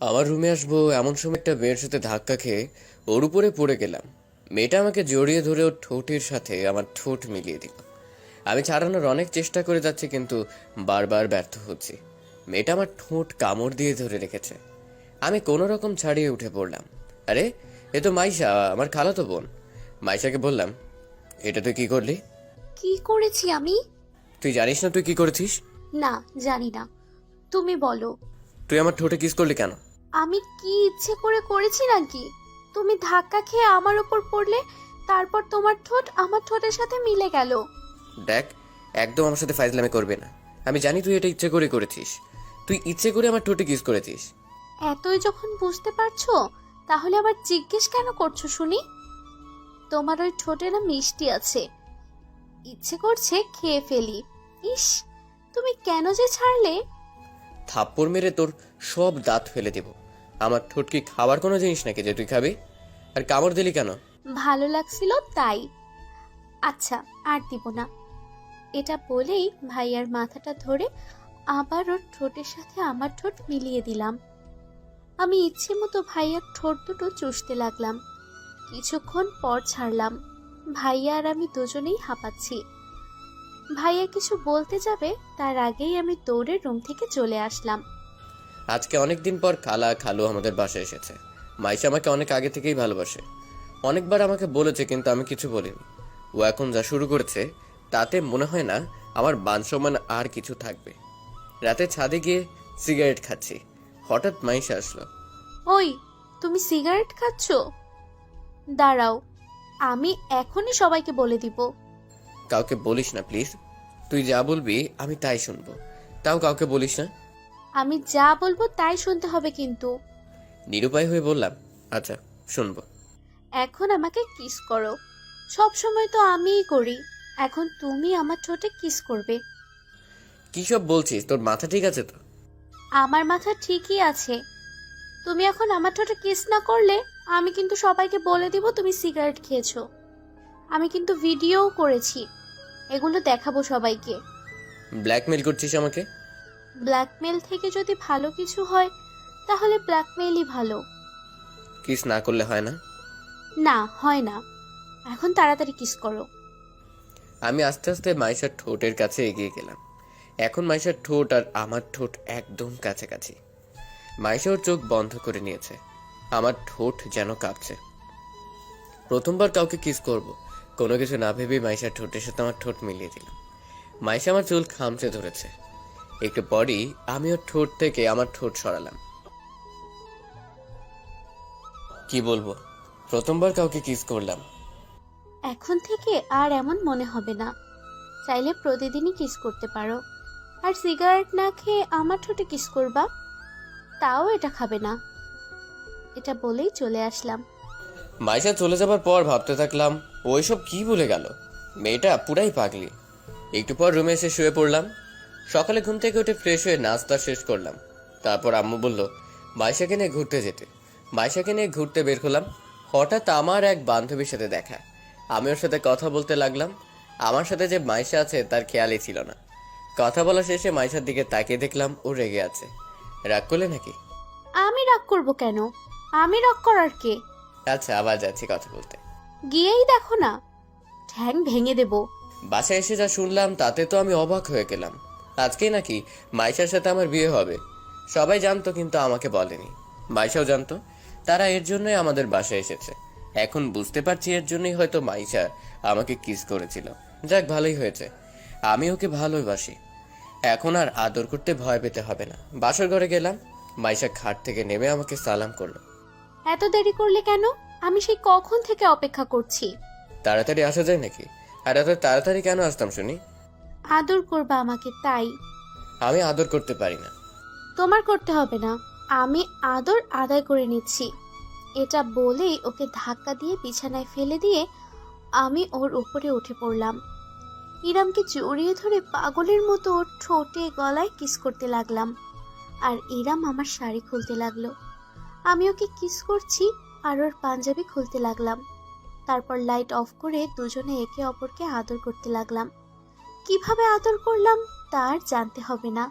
আমার রুমে আসবো এমন সময় একটা মেয়ের সাথে ধাক্কা খেয়ে ওর উপরে পড়ে গেলাম। মেয়েটা আমাকে জড়িয়ে ধরে ওর ঠোঁটের সাথে আমার ঠোঁট মিলিয়ে দিল। আমি ছাড়ানোর অনেক চেষ্টা করে যাচ্ছি, কিন্তু বারবার ব্যর্থ হচ্ছি। মেয়েটা আমার ঠোঁট কামড় দিয়ে ধরে রেখেছে। আমি কোনো রকম ছাড়িয়ে উঠে পড়লাম। আরে, এ তো মাইশা, আমার খালাতো বোন। মাইশাকে বললাম, এটা তুই কি করলি? কি করেছি আমি? তুই জানিস না তুই কি করেছিস? না, জানি না। তুমি বলো। তুই আমার ঠোঁটে কিস করলি কেন? আমি কি ইচ্ছে করে করেছি নাকি? তুমি ধাক্কা খেয়ে আমার উপর পড়লে, তারপর তোমার ঠোঁট আমার ঠোঁটের সাথে মিলে গেল। দেখ, একদম আমার সাথে ফাইজলামি করবে না। আমি জানি তুই এটা ইচ্ছে করে করেছিস। তুই ইচ্ছে করে আমার ঠোঁটে কিস করেছিস। এতই যখন বুঝতে পারছো, তাহলে আবার জিজ্ঞেস কেন করছো শুনি? তোমার ওই ঠোঁটে না মিষ্টি আছে, ইচ্ছে করছে খেয়ে ফেলি। ইস, তুমি কেন যে ছাড়লে? থাপ্পড় মেরে তোর সব দাঁত ফেলে দেব। আমার ঠোঁট কি খাবার কোনো জিনিস নাকি যে তুই খাবি? আর কামড় দিলি কেন? ভালো লাগছিল তাই। আচ্ছা, আর দিব না। এটা বলেই ভাইয়ার মাথাটা ধরে আবার ওর ঠোঁটের সাথে আমার ঠোঁট মিলিয়ে দিলাম। আমি ইচ্ছে মতো ভাইয়ার ঠোঁট দুটো চুষতে লাগলাম। কিছুক্ষণ পর ছাড়লাম। ভাইয়া আর আমি দুজনেই হাঁপাচ্ছি। ভাইয়া কিছু বলতে যাবে, তার আগেই আমি দৌড়ে রুম থেকে চলে আসলাম। আজকে অনেক দিন পর খালা খালু আমাদের বাসায় এসেছে। মাইশা আমাকে অনেক আগে থেকেই ভালোবাসে। অনেকবার আমাকে বলেছে, কিন্তু আমি কিছু বলিনি। ও এখন যা শুরু করেছে, তাতে মনে হয় না আমার মান সম্মান আর কিছু থাকবে। রাতে ছাদে গিয়ে সিগারেট খাচ্ছি, হঠাৎ মাইশা আসলো। ওই, তুমি সিগারেট খাচ্ছ? দাঁড়াও, আমি এখনই সবাইকে বলে দিব। কাউকে বলিস না প্লিজ। তুই যা বলবি আমি তাই শুনবো, তাও কাউকে বলিস না। আমি যা বলবো তাই শুনতে হবে কিন্তু। নিরুপায় হয়ে বললাম, আচ্ছা, শুনবো। এখন আমাকে কিস করো। সব সময় তো আমিই করি, এখন তুমি আমার ঠোঁটে কিস করবে। কি সব বলছিস? তোর মাথা ঠিক আছে তো? আমার মাথা ঠিকই আছে। তুমি এখন আমার ঠোঁটে কিস না করলে, আমি কিন্তু সবাইকে বলে দিব তুমি সিগারেট খেয়েছো। আমি কিন্তু ভিডিওও করেছি, এগুলো দেখাবো সবাইকে। ব্ল্যাকমেল করছিস আমাকে? ব্ল্যাকমেল থেকে যদি ভালো কিছু হয়, তাহলে ব্ল্যাকমেলই ভালো। কিস না করলে হয় না? না, হয় না। এখন তাড়াতাড়ি কিস করো। আমি আস্তে আস্তে মাইশার ঠোঁটের কাছে এগিয়ে গেলাম। এখন মাইশার ঠোঁট আর আমার ঠোঁট একদম কাছাকাছি। মাইশা ওর চোখ বন্ধ করে নিয়েছে। আমার ঠোঁট যেন কাঁপছে। প্রথমবার কাউকে কিস করব, কোনো কিছু না ভেবেই মাইশার ঠোঁটের সাথে আমার ঠোঁট মিলিয়ে দিলাম। মাইশা আমার চুল খামচে ধরেছে। একটু পরই আমি ওর ঠোঁট থেকে আমার ঠোঁট সরালাম। কি বলবো, প্রথমবার কাউকে কিস করলাম। এখন থেকে আর এমন মনে হবে না। চাইলে প্রতিদিনই কিস করতে পারো। আর সিগারেট না খেয়ে আমার ঠোঁটে কিস করবা, তাও এটা খাবে না। এটা বলেই চলে আসলাম। মাইশা চলে যাবার পর ভাবতে থাকলাম, ওইসব কি বলে গেল। মেয়েটা পুরাই পাগলি। একটু পর রুমে এসে শুয়ে পড়লাম। সকালে ঘুম থেকে উঠে ফ্রেশ হয়ে নাস্তা শেষ করলাম। তারপর আম্মু বলল মাইশাকে নিয়ে ঘুরতে যেতে। মাইশাকে নিয়ে ঘুরতে বের হলাম। হঠাৎ আমার এক বান্ধবীর সাথে দেখা। আমি ওর সাথে কথা বলতে লাগলাম। আমার সাথে যে মাইশা আছে তার খেয়ালই ছিল না। কথা বলা শেষে মাইশার দিকে তাকিয়ে দেখলাম ও রেগে আছে। রাগ করলে নাকি? আমি রাগ করব কেন? আমি রাগ করার কে? আচ্ছা, আবার যাচ্ছি কথা বলতে। গিয়েই দেখো না, ঠ্যাং ভেঙে দেব। বাসায় এসে যা শুনলাম তাতে তো আমি অবাক হয়ে গেলাম। আজকেই নাকি মাইশার সাথে আমার বিয়ে হবে। সবাই জানতো, কিন্তু আমাকে বলেনি। মাইশাও জানতো। তারা এর জন্যই আমাদের বাসায় এসেছে। এখন বুঝতে পারছি এর জন্যই হয়তো মাইশা আমাকে কিস করেছিল। যাক, ভালোই হয়েছে। আমি ওকে ভালোবাসি। এখন আর আদর করতে ভয় পেতে হবে না। বাসর ঘরে গেলাম। মাইশা খাট থেকে নেমে আমাকে সালাম করলো। এত দেরি করলে কেন? আমি সেই কখন থেকে অপেক্ষা করছি। তাড়াতাড়ি আসা যায় নাকি? আর এত তাড়াতাড়ি কেন আসতাম শুনি? আদর করবা আমাকে তাই। আমি আদর করতে পারি না। তোমার করতে হবে না, আমি আদর আদায় করে নিচ্ছি। এটা বলেই ওকে ধাক্কা দিয়ে বিছানায় ফেলে দিয়ে আমি ওর উপরে উঠে পড়লাম। ইরামকে জড়িয়ে ধরে পাগলের মতো ওর ঠোঁটে গলায় কিস করতে লাগলাম। আর ইরাম আমার শাড়ি খুলতে লাগলো। আমি ওকে কিস করছি আর ওর পাঞ্জাবি খুলতে লাগলাম। তারপর লাইট অফ করে দুজনে একে অপরকে আদর করতে লাগলাম। কিভাবে আদর করলাম তার জানতে হবে না।